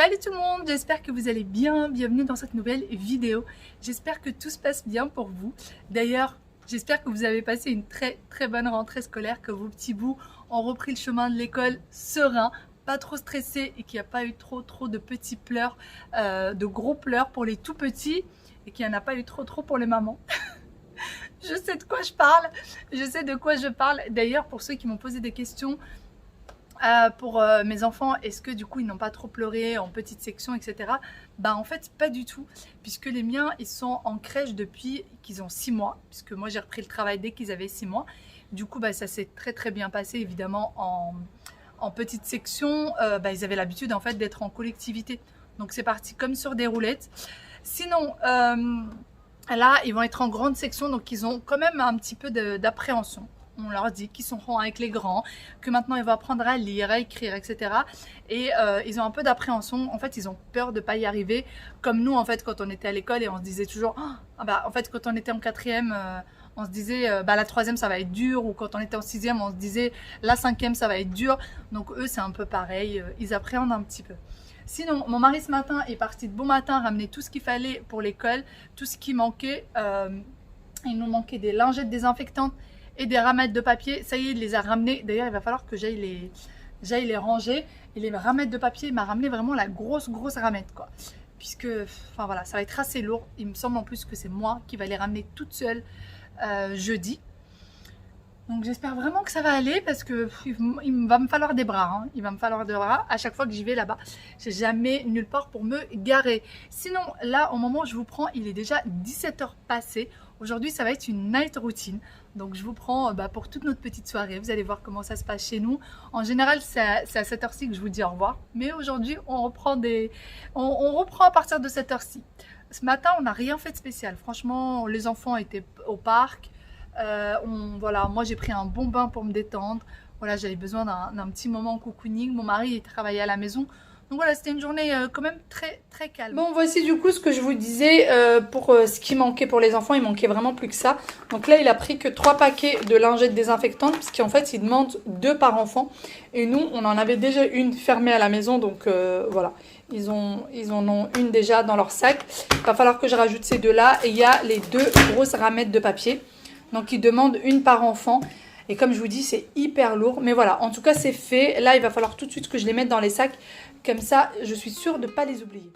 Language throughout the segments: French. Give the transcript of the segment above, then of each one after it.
Salut tout le monde, j'espère que vous allez bien, bienvenue dans cette nouvelle vidéo. J'espère que tout se passe bien pour vous. D'ailleurs, j'espère que vous avez passé une très bonne rentrée scolaire, que vos petits bouts ont repris le chemin de l'école serein, pas trop stressés et qu'il n'y a pas eu trop de petits pleurs, de gros pleurs pour les tout petits et qu'il n'y en a pas eu trop pour les mamans. Je sais de quoi je parle, D'ailleurs, pour ceux qui m'ont posé des questions, pour mes enfants, est-ce que du coup ils n'ont pas trop pleuré en petite section, etc. Bah en fait pas du tout, puisque les miens ils sont en crèche depuis qu'ils ont 6 mois, puisque moi j'ai repris le travail dès qu'ils avaient 6 mois. Du coup bah, ça s'est très bien passé évidemment en petite section. Bah, ils avaient l'habitude en fait d'être en collectivité, donc c'est parti comme sur des roulettes. Sinon là ils vont être en grande section, donc ils ont quand même un petit peu d'appréhension. On leur dit qu'ils seront avec les grands, que maintenant ils vont apprendre à lire, à écrire, etc. Et ils ont un peu d'appréhension. En fait, ils ont peur de ne pas y arriver. Comme nous, en fait, quand on était à l'école et on se disait toujours, en fait, quand on était en quatrième, on se disait, la troisième, ça va être dur. Ou quand on était en sixième, on se disait, la cinquième, ça va être dur. Donc eux, c'est un peu pareil. Ils appréhendent un petit peu. Sinon, mon mari ce matin est parti de bon matin ramener tout ce qu'il fallait pour l'école, tout ce qui manquait. Il nous manquait des lingettes désinfectantes et des ramettes de papier. Ça y est, il les a ramenés. D'ailleurs, il va falloir que j'aille les ranger. Et les ramettes de papier, il m'a ramené vraiment la grosse ramette, quoi. Puisque, enfin voilà, ça va être assez lourd. Il me semble en plus que c'est moi qui va les ramener toute seule jeudi. Donc j'espère vraiment que ça va aller, parce que il va me falloir des bras, hein. Il va me falloir des bras à chaque fois que j'y vais là-bas. J'ai jamais nulle part pour me garer. Sinon, là, au moment où je vous prends, il est déjà 17h passées. Aujourd'hui, ça va être une night routine. Donc je vous prends pour toute notre petite soirée. Vous allez voir comment ça se passe chez nous. En général, c'est à cette heure-ci que je vous dis au revoir. Mais aujourd'hui, on reprend à partir de cette heure-ci. Ce matin, on n'a rien fait de spécial. Franchement, les enfants étaient au parc. Voilà, moi j'ai pris un bon bain pour me détendre. Voilà, j'avais besoin d'un petit moment cocooning. Mon mari il travaillait à la maison. Donc voilà, c'était une journée quand même très calme. Bon, voici du coup ce que je vous disais pour ce qui manquait pour les enfants. Il manquait vraiment plus que ça. Donc là, il a pris que 3 paquets de lingettes désinfectantes, puisqu'en fait, il demande 2 par enfant. Et nous, on en avait déjà une fermée à la maison. Donc voilà, ils en ont une déjà dans leur sac. Il va falloir que je rajoute ces 2-là. Et il y a les 2 grosses ramettes de papier. Donc, il demande une par enfant. Et comme je vous dis, c'est hyper lourd. Mais voilà, en tout cas, c'est fait. Là, il va falloir tout de suite que je les mette dans les sacs. Comme ça, je suis sûre de ne pas les oublier.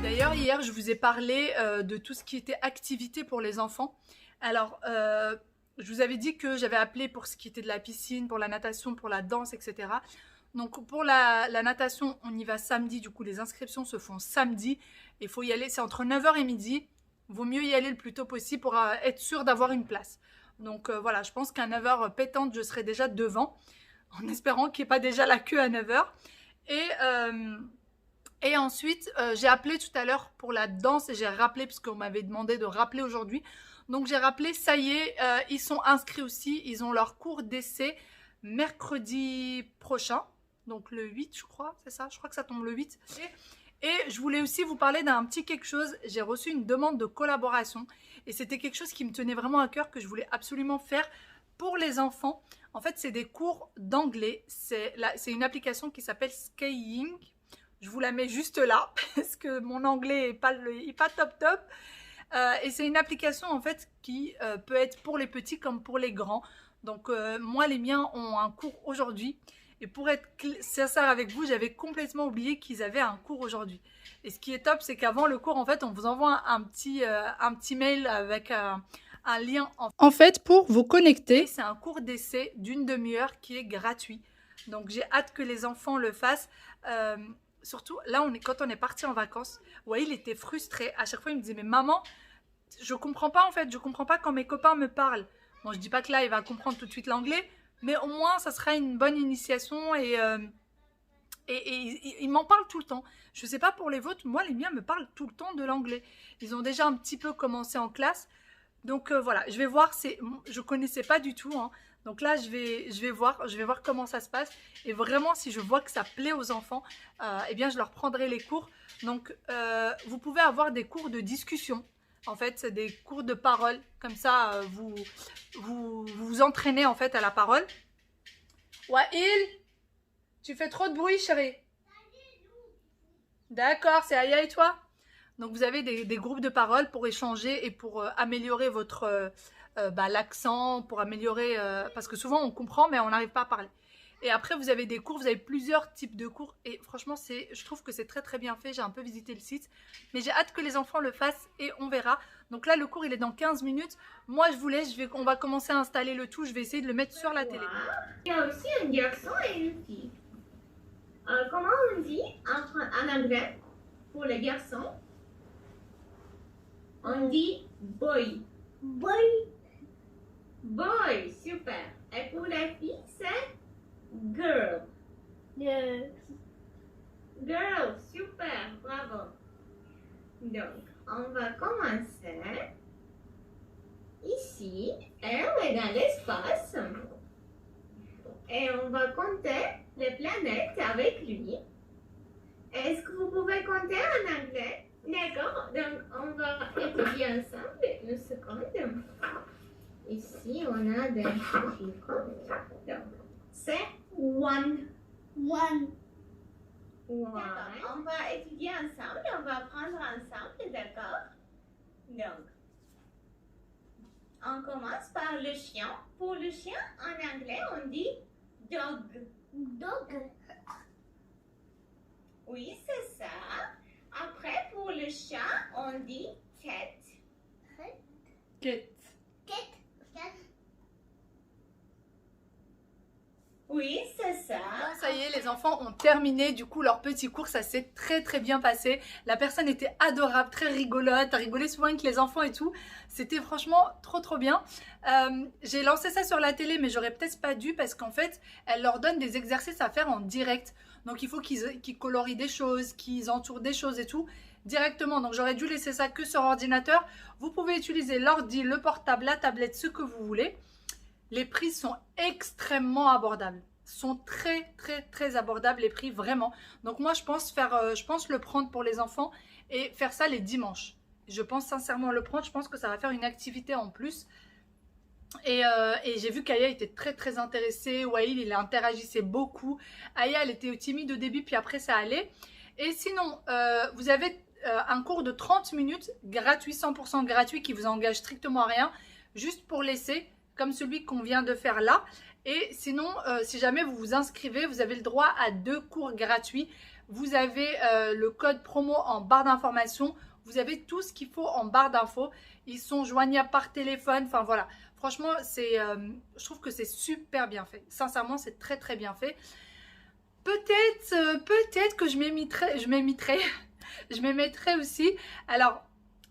D'ailleurs, hier, je vous ai parlé de tout ce qui était activité pour les enfants. Alors, je vous avais dit que j'avais appelé pour ce qui était de la piscine, pour la natation, pour la danse, etc. Donc, pour la natation, on y va samedi. Du coup, les inscriptions se font samedi. Il faut y aller, c'est entre 9h et midi. Vaut mieux y aller le plus tôt possible pour être sûr d'avoir une place. Donc, voilà, je pense qu'à 9h pétante, je serai déjà devant, en espérant qu'il n'y ait pas déjà la queue à 9h. Et ensuite, j'ai appelé tout à l'heure pour la danse et j'ai rappelé, parce qu'on m'avait demandé de rappeler aujourd'hui. Donc j'ai rappelé, ça y est, ils sont inscrits aussi. Ils ont leur cours d'essai mercredi prochain. Donc le 8, je crois, c'est ça? Je crois que ça tombe le 8. Et je voulais aussi vous parler d'un petit quelque chose. J'ai reçu une demande de collaboration. Et c'était quelque chose qui me tenait vraiment à cœur, que je voulais absolument faire pour les enfants. En fait, c'est des cours d'anglais. C'est une application qui s'appelle Skyeng. Je vous la mets juste là parce que mon anglais est pas top. Et c'est une application en fait qui peut être pour les petits comme pour les grands. Donc moi, les miens ont un cours aujourd'hui. Et pour être sincère avec vous, j'avais complètement oublié qu'ils avaient un cours aujourd'hui. Et ce qui est top, c'est qu'avant le cours, en fait, on vous envoie un petit mail avec un lien. En fait, pour vous connecter, c'est un cours d'essai d'une demi-heure qui est gratuit. Donc j'ai hâte que les enfants le fassent. Surtout, là, quand on est parti en vacances, ouais, il était frustré. À chaque fois, il me disait, mais maman, je comprends pas en fait. Je comprends pas quand mes copains me parlent. Bon, je dis pas que là, il va comprendre tout de suite l'anglais. mais au moins ça sera une bonne initiation et ils m'en parlent tout le temps. Je ne sais pas pour les vôtres, moi les miens me parlent tout le temps de l'anglais. Ils ont déjà un petit peu commencé en classe. Donc voilà, je vais voir, je ne connaissais pas du tout. Hein. Donc là, je vais voir comment ça se passe. Et vraiment, si je vois que ça plaît aux enfants, eh bien, je leur prendrai les cours. Donc, vous pouvez avoir des cours de discussion. En fait, c'est des cours de parole. Comme ça, vous entraînez en fait à la parole. Wael, tu fais trop de bruit, chérie. D'accord, c'est Aya et toi? Donc vous avez des groupes de parole pour échanger et pour améliorer votre l'accent, pour améliorer parce que souvent on comprend mais on n'arrive pas à parler. Et après vous avez des cours, vous avez plusieurs types de cours et franchement je trouve que c'est très très bien fait. J'ai un peu visité le site, mais j'ai hâte que les enfants le fassent et on verra. Donc là le cours il est dans 15 minutes. Moi je vous laisse, on va commencer à installer le tout. Je vais essayer de le mettre sur la télé. Il y a aussi un garçon et une fille. Comment on dit en anglais pour les garçons? On dit boy. Boy. Boy, super. Et pour la fille, c'est girl. Girl, super, bravo. Donc, on va commencer. Ici, elle est dans l'espace. Et on va compter les planètes avec lui. Est-ce que vous pouvez compter en anglais? D'accord, donc on va étudier ensemble une seconde. Ici, on a des chiffres. Donc, c'est one. One. On va étudier ensemble, on va apprendre ensemble, d'accord? Donc, on commence par le chien. Pour le chien, en anglais, on dit dog. Dog. Oui, c'est ça. Après, pour le chat, on dit cat. Cat. Cat. Oui, c'est ça. Bon, ça y est, les enfants ont terminé du coup leur petit cours, ça s'est très très bien passé. La personne était adorable, très rigolote, a rigolé souvent avec les enfants et tout. C'était franchement trop trop bien. J'ai lancé ça sur la télé, mais j'aurais peut-être pas dû parce qu'en fait, elle leur donne des exercices à faire en direct. Donc il faut qu'ils colorient des choses, qu'ils entourent des choses et tout directement. Donc j'aurais dû laisser ça que sur ordinateur. Vous pouvez utiliser l'ordi, le portable, la tablette, ce que vous voulez. Les prix sont extrêmement abordables. Sont très très très abordables les prix, vraiment. Donc moi je pense le prendre pour les enfants et faire ça les dimanches. Je pense sincèrement le prendre, je pense que ça va faire une activité en plus. Et j'ai vu qu'Aya était très très intéressée. Wael il interagissait beaucoup. Aya elle était timide au début puis après ça allait. Et sinon vous avez un cours de 30 minutes gratuit, 100% gratuit qui vous engage strictement à rien. Juste pour laisser comme celui qu'on vient de faire là. Et sinon, si jamais vous vous inscrivez, vous avez le droit à 2 cours gratuits. Vous avez le code promo en barre d'information. Vous avez tout ce qu'il faut en barre d'infos. Ils sont joignables par téléphone. Enfin voilà, franchement, je trouve que c'est super bien fait. Sincèrement, c'est très très bien fait. Peut-être que je m'émettrai aussi. Alors,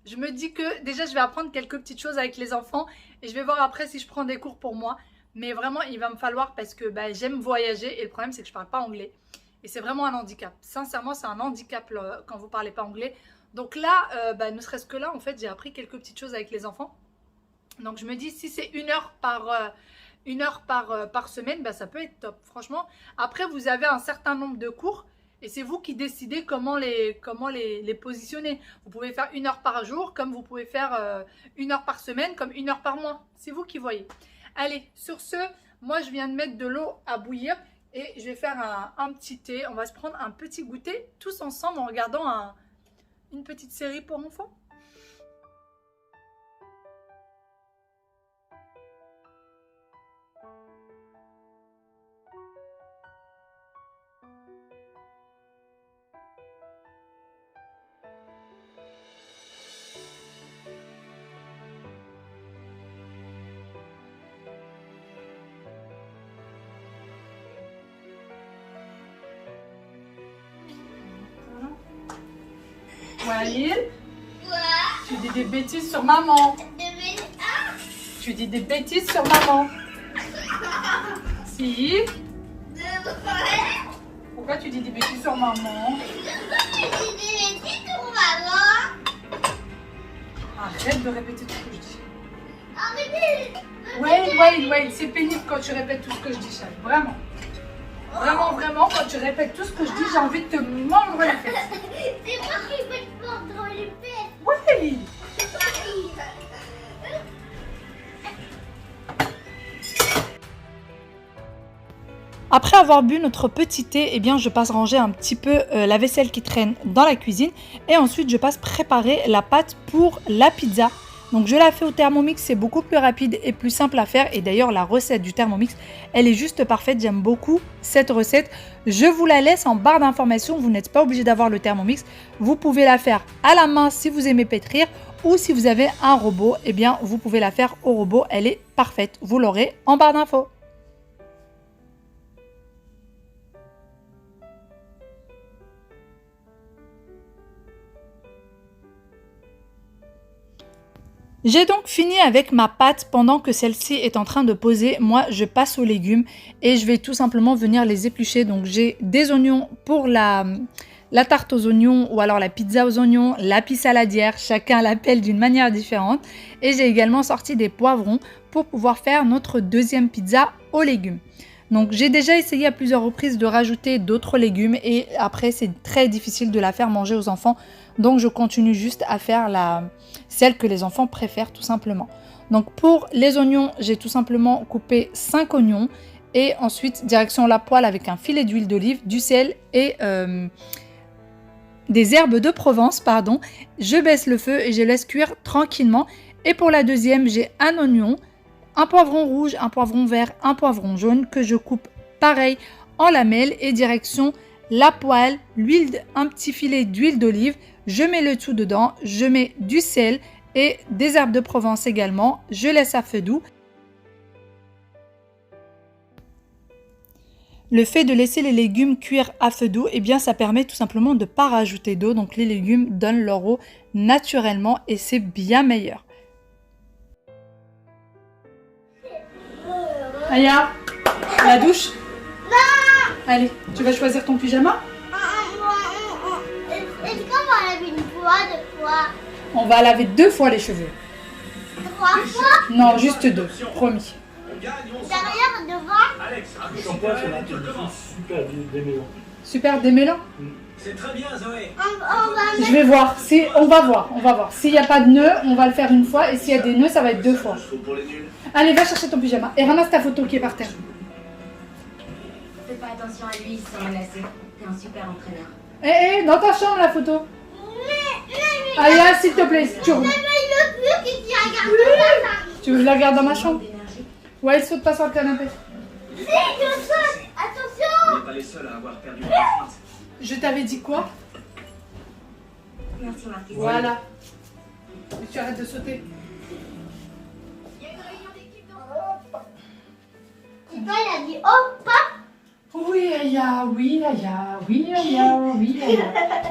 je me dis que déjà, je vais apprendre quelques petites choses avec les enfants et je vais voir après si je prends des cours pour moi. Mais vraiment, il va me falloir parce que j'aime voyager et le problème, c'est que je ne parle pas anglais. Et c'est vraiment un handicap. Sincèrement, c'est un handicap quand vous ne parlez pas anglais. Donc là, ne serait-ce que là, en fait, j'ai appris quelques petites choses avec les enfants. Donc je me dis, si c'est 1 heure par semaine, ça peut être top. Franchement, après, vous avez un certain nombre de cours. Et c'est vous qui décidez comment les positionner. Vous pouvez faire 1 heure par jour, comme vous pouvez faire 1 heure par semaine, comme 1 heure par mois. C'est vous qui voyez. Allez, sur ce, moi je viens de mettre de l'eau à bouillir et je vais faire un petit thé. On va se prendre un petit goûter tous ensemble en regardant une petite série pour enfants. Wael, tu dis des bêtises sur maman. Tu dis des bêtises sur maman. Si. Pourquoi tu dis des bêtises sur maman? Arrête de répéter tout ce que je dis. Wait, c'est pénible quand tu répètes tout ce que je dis, chérie. Vraiment. Vraiment, quand tu répètes tout ce que je dis, j'ai envie de te mordre les fesses. C'est moi qui vais te mordre les fesses. Oui. Après avoir bu notre petit thé, eh bien, je passe ranger un petit peu la vaisselle qui traîne dans la cuisine et ensuite je passe préparer la pâte pour la pizza. Donc je la fais au Thermomix, c'est beaucoup plus rapide et plus simple à faire et d'ailleurs la recette du Thermomix, elle est juste parfaite, j'aime beaucoup cette recette. Je vous la laisse en barre d'informations, vous n'êtes pas obligé d'avoir le Thermomix, vous pouvez la faire à la main si vous aimez pétrir ou si vous avez un robot, eh bien vous pouvez la faire au robot, elle est parfaite, vous l'aurez en barre d'infos. J'ai donc fini avec ma pâte pendant que celle-ci est en train de poser. Moi, je passe aux légumes et je vais tout simplement venir les éplucher. Donc, j'ai des oignons pour la tarte aux oignons ou alors la pizza aux oignons, l'api saladière, chacun l'appelle d'une manière différente. Et j'ai également sorti des poivrons pour pouvoir faire notre deuxième pizza aux légumes. Donc, j'ai déjà essayé à plusieurs reprises de rajouter d'autres légumes et après, c'est très difficile de la faire manger aux enfants. Donc, je continue juste à faire celle que les enfants préfèrent tout simplement. Donc, pour les oignons, j'ai tout simplement coupé 5 oignons et ensuite, direction la poêle avec un filet d'huile d'olive, du sel et des herbes de Provence, pardon. Je baisse le feu et je laisse cuire tranquillement. Et pour la deuxième, j'ai un oignon, un poivron rouge, un poivron vert, un poivron jaune que je coupe pareil en lamelles et direction la poêle, un petit filet d'huile d'olive, je mets le tout dedans, je mets du sel et des herbes de Provence également, je laisse à feu doux. Le fait de laisser les légumes cuire à feu doux, eh bien ça permet tout simplement de ne pas rajouter d'eau, donc les légumes donnent leur eau naturellement et c'est bien meilleur. Aya, la douche? Non! Allez, tu vas choisir ton pyjama? Est-ce qu'on va laver une fois, 2 fois? On va laver 2 fois les cheveux. 3 fois? Non, juste 2, promis. Derrière, devant? Le shampoing, c'est un truc super démêlant. Super démêlant? C'est très bien, Zoé. On va Je vais voir, on va voir. S'il n'y a pas de nœuds, on va le faire une fois et s'il y a des nœuds, ça va être 2 fois. Pour les nuls. Allez, va chercher ton pyjama et ramasse ta photo qui est par terre. Fais pas attention à lui, il s'en menacé. T'es un super entraîneur. Dans ta chambre la photo. Aya, s'il te plaît, tu veux que je la regarde dans ma chambre? D'énergie. Ouais, elle saute pas sur le canapé. Attention! On n'est pas les seuls à avoir perdu la fuite. Je t'avais dit quoi? Merci Marquis. Voilà. Et tu arrêtes de sauter. Tito, il a dit hop, hop. Oui, Aya.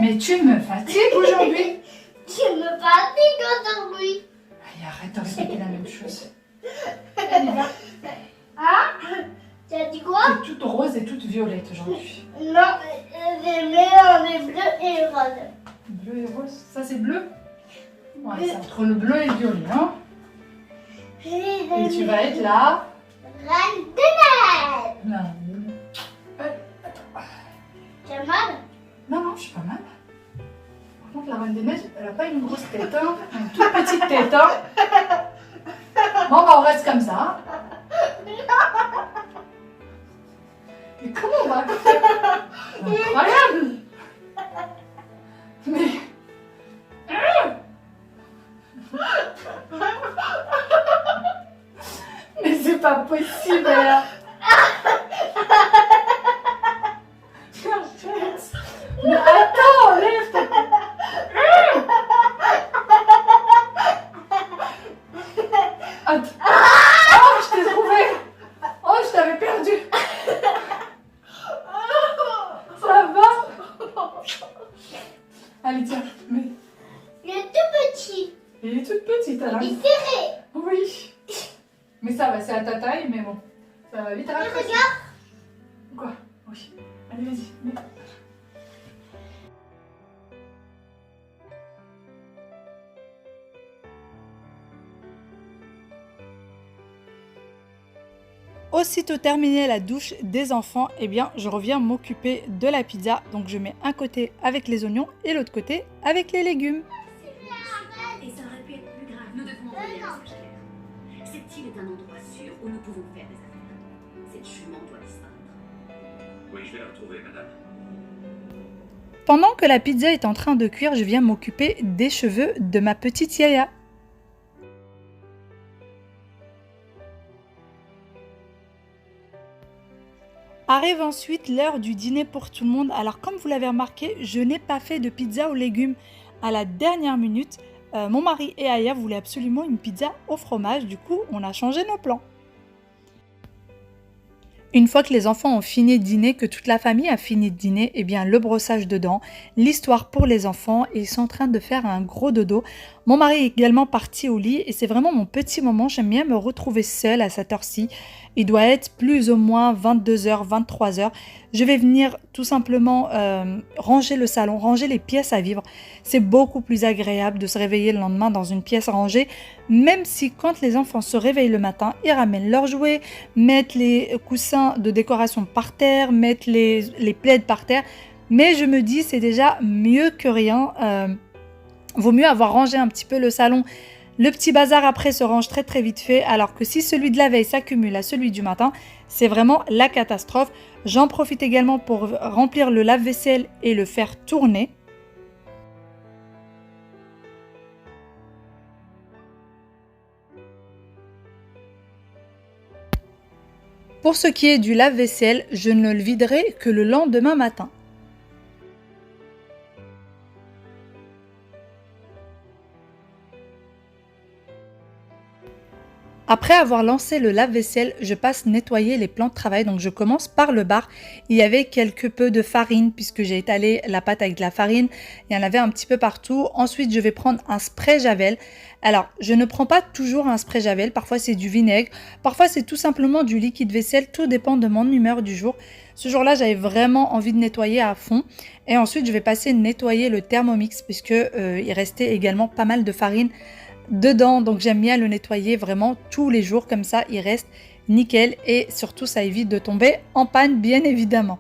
Mais tu me fatigues aujourd'hui. Tu me fatigues aujourd'hui. Aya, arrête de répéter la même chose. Allez, va. Hein? Tu as dit quoi? T'es toute rose et toute violette aujourd'hui. Non, j'ai mélangé bleu et rose. Bleu et rose. Ça, c'est bleu? Ouais, c'est entre le bleu et le violet, hein? Et tu vas être là. Reine des neiges. Non. Tu as mal? Non, je suis pas mal. Par contre, la Reine des Neiges, elle a pas une grosse tête, hein. Une toute petite tête, hein. Bon, bah, on reste comme ça. Mais comment on va faire? Incroyable. Mais... Mais c'est pas possible, hein. Mais attends, lève ta tête. Attends. Oh, je t'ai trouvé. Oh, je t'avais perdu. Ça va? Allez, tiens, mais... Il est tout petit. Elle est toute petite, alors. Il est serré. Oui. Mais ça va, c'est à ta taille, mais bon. Ça va vite rafraîchir. Regarde. Quoi? Oui. Allez, vas-y. Mets. Aussitôt terminé la douche des enfants, eh bien, je reviens m'occuper de la pizza. Donc, je mets un côté avec les oignons et l'autre côté avec les légumes. Et ça aurait pu être plus grave. Nous devons envoyer un message clair. Cette île est un endroit sûr où nous pouvons faire des affaires. Cette jument doit disparaître. Oui, je vais la retrouver, madame. Pendant que la pizza est en train de cuire, je viens m'occuper des cheveux de ma petite Yaya. Arrive ensuite l'heure du dîner pour tout le monde. Alors comme vous l'avez remarqué, je n'ai pas fait de pizza aux légumes à la dernière minute. Mon mari et Aya voulaient absolument une pizza au fromage. Du coup, on a changé nos plans. Une fois que les enfants ont fini de dîner, que toute la famille a fini de dîner, eh bien le brossage de dents, l'histoire pour les enfants, et ils sont en train de faire un gros dodo. Mon mari est également parti au lit et c'est vraiment mon petit moment. J'aime bien me retrouver seule à cette heure-ci. Il doit être plus ou moins 22h, 23h. Je vais venir tout simplement ranger le salon, ranger les pièces à vivre. C'est beaucoup plus agréable de se réveiller le lendemain dans une pièce rangée, même si quand les enfants se réveillent le matin, ils ramènent leurs jouets, mettent les coussins de décoration par terre, mettent les plaids par terre. Mais je me dis, c'est déjà mieux que rien. Vaut mieux avoir rangé un petit peu le salon. Le petit bazar après se range très très vite fait, alors que si celui de la veille s'accumule à celui du matin, c'est vraiment la catastrophe. J'en profite également pour remplir le lave-vaisselle et le faire tourner. Pour ce qui est du lave-vaisselle, je ne le viderai que le lendemain matin. Après avoir lancé le lave-vaisselle, je passe nettoyer les plans de travail. Donc je commence par le bar. Il y avait quelque peu de farine puisque j'ai étalé la pâte avec de la farine. Il y en avait un petit peu partout. Ensuite, je vais prendre un spray Javel. Alors, je ne prends pas toujours un spray Javel. Parfois, c'est du vinaigre. Parfois, c'est tout simplement du liquide vaisselle. Tout dépend de mon humeur du jour. Ce jour-là, j'avais vraiment envie de nettoyer à fond. Et ensuite, je vais passer nettoyer le Thermomix puisque il restait également pas mal de farine dedans, donc j'aime bien le nettoyer vraiment tous les jours, comme ça il reste nickel et surtout ça évite de tomber en panne bien évidemment.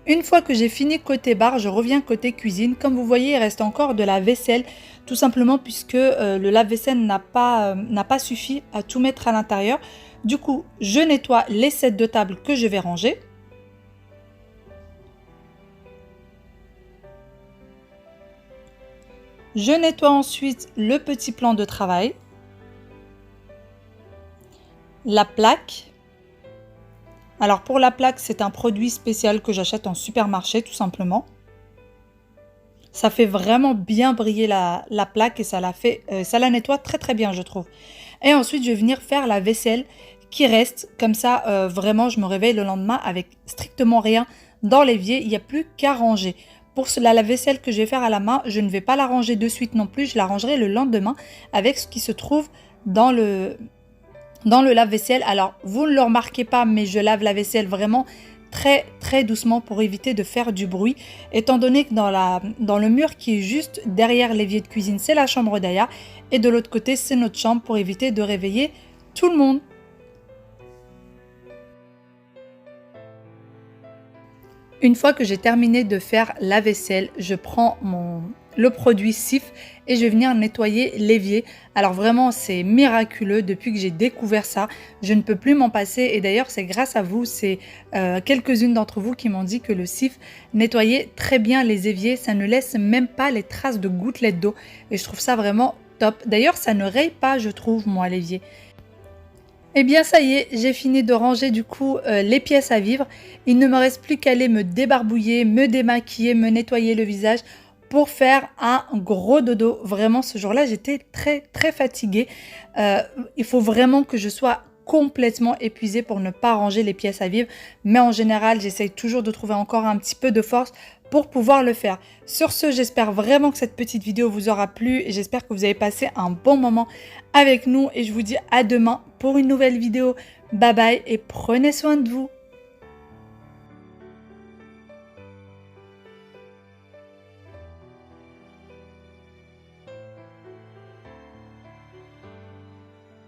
Une fois que j'ai fini côté bar, je reviens côté cuisine. Comme vous voyez, il reste encore de la vaisselle, tout simplement puisque le lave-vaisselle n'a pas suffi à tout mettre à l'intérieur. Du coup, je nettoie les sets de table que je vais ranger. Je nettoie ensuite le petit plan de travail, la plaque. Alors pour la plaque, c'est un produit spécial que j'achète en supermarché tout simplement. Ça fait vraiment bien briller la plaque et ça la nettoie très très bien je trouve. Et ensuite je vais venir faire la vaisselle qui reste. Comme ça vraiment je me réveille le lendemain avec strictement rien dans l'évier. Il n'y a plus qu'à ranger. Pour la lave-vaisselle que je vais faire à la main, je ne vais pas la ranger de suite non plus, je la rangerai le lendemain avec ce qui se trouve dans le lave-vaisselle. Alors, vous ne le remarquez pas, mais je lave la vaisselle vraiment très très doucement pour éviter de faire du bruit, étant donné que dans le mur qui est juste derrière l'évier de cuisine, c'est la chambre d'Aya, et de l'autre côté, c'est notre chambre pour éviter de réveiller tout le monde. Une fois que j'ai terminé de faire la vaisselle, je prends le produit Cif et je vais venir nettoyer l'évier. Alors vraiment, c'est miraculeux depuis que j'ai découvert ça. Je ne peux plus m'en passer et d'ailleurs, c'est grâce à vous, c'est quelques-unes d'entre vous qui m'ont dit que le Cif nettoyait très bien les éviers. Ça ne laisse même pas les traces de gouttelettes d'eau et je trouve ça vraiment top. D'ailleurs, ça ne raye pas, je trouve, moi, l'évier. Eh bien ça y est, j'ai fini de ranger du coup les pièces à vivre. Il ne me reste plus qu'à aller me débarbouiller, me démaquiller, me nettoyer le visage pour faire un gros dodo. Vraiment ce jour-là, j'étais très très fatiguée. Il faut vraiment que je sois complètement épuisée pour ne pas ranger les pièces à vivre. Mais en général, j'essaye toujours de trouver encore un petit peu de force pour pouvoir le faire. Sur ce, j'espère vraiment que cette petite vidéo vous aura plu et j'espère que vous avez passé un bon moment avec nous et je vous dis à demain pour une nouvelle vidéo. Bye bye et prenez soin de vous.